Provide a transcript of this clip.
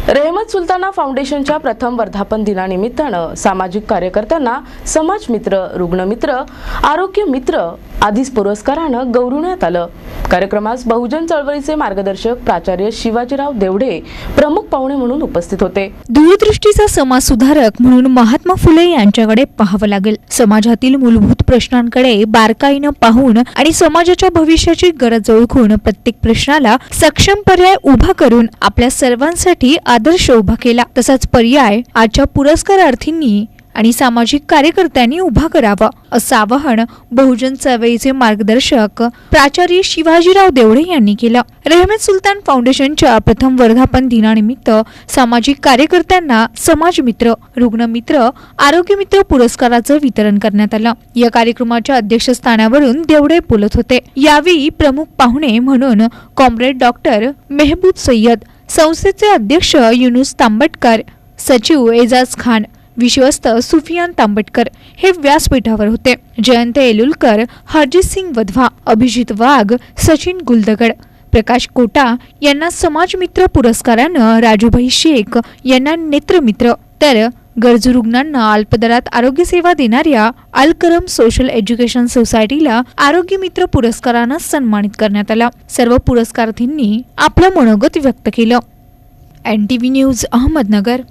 रहमत सुलताना फाउंडेशनच्या प्रथम वर्धापन दिनानिमित्तानं सामाजिक कार्यकर्त्यांना समाज मित्र, रुग्ण मित्र, आरोग्य मित्र आदी पुरस्कारानं गौरवण्यात आलं। कार्यक्रमास बहुजन चळवळीचे मार्गदर्शक प्राचार्य शिवाजीराव देवडे प्रमुख पाहुणे म्हणून उपस्थित होते। दूरदृष्टीचा समाज सुधारक म्हणून महात्मा फुले यांच्याकडे पाहावं लागेल। समाजातील मूलभूत प्रश्नांकडे बारकाईनं पाहून आणि समाजाच्या भविष्याची गरज ओळखून प्रत्येक प्रश्नाला सक्षम पर्याय उभा करून आपल्या सर्वांसाठी आदर्श उभा केला। तसाच पर्याय आजच्या पुरस्कारार्थींनी आणि सामाजिक कार्यकर्त्यांनी उभा करावा, असं आवाहन बहुजन चळवळीचे मार्गदर्शक प्राचार्य शिवाजीराव देवडे यांनी केलं। रहमत सुलतान फाउंडेशनच्या प्रथम वर्धापन दिनानिमित्त सामाजिक कार्यकर्त्यांना समाज मित्र, रुग्ण मित्र, आरोग्य मित्र पुरस्काराचं वितरण करण्यात आलं। या कार्यक्रमाच्या अध्यक्षस्थानावरून देवडे बोलत होते। यावेळी प्रमुख पाहुणे म्हणून कॉम्रेड डॉक्टर मेहबूब सय्यद, संस्थेचे अध्यक्ष युनुस तांबटकर, सचिव एजाज खान, विश्वस्त सुफियान तांबटकर हे व्यासपीठावर होते। जयंत एलुलकर, हरजित सिंग वधवा, अभिजित वाघ, सचिन गुलदगड, प्रकाश कोटा यांना समाज मित्र पुरस्कारानं राजूभाई शेख यांना नेत्रमित्र, तर गरजू रुग्णांना अल्पदरात आरोग्य सेवा देणाऱ्या अल करम सोशल एज्युकेशन सोसायटीला आरोग्य मित्र पुरस्कारानं सन्मानित करण्यात आलं। सर्व पुरस्कारार्थींनी आपलं मनोगत व्यक्त केलं। NTV news Ahmednagar.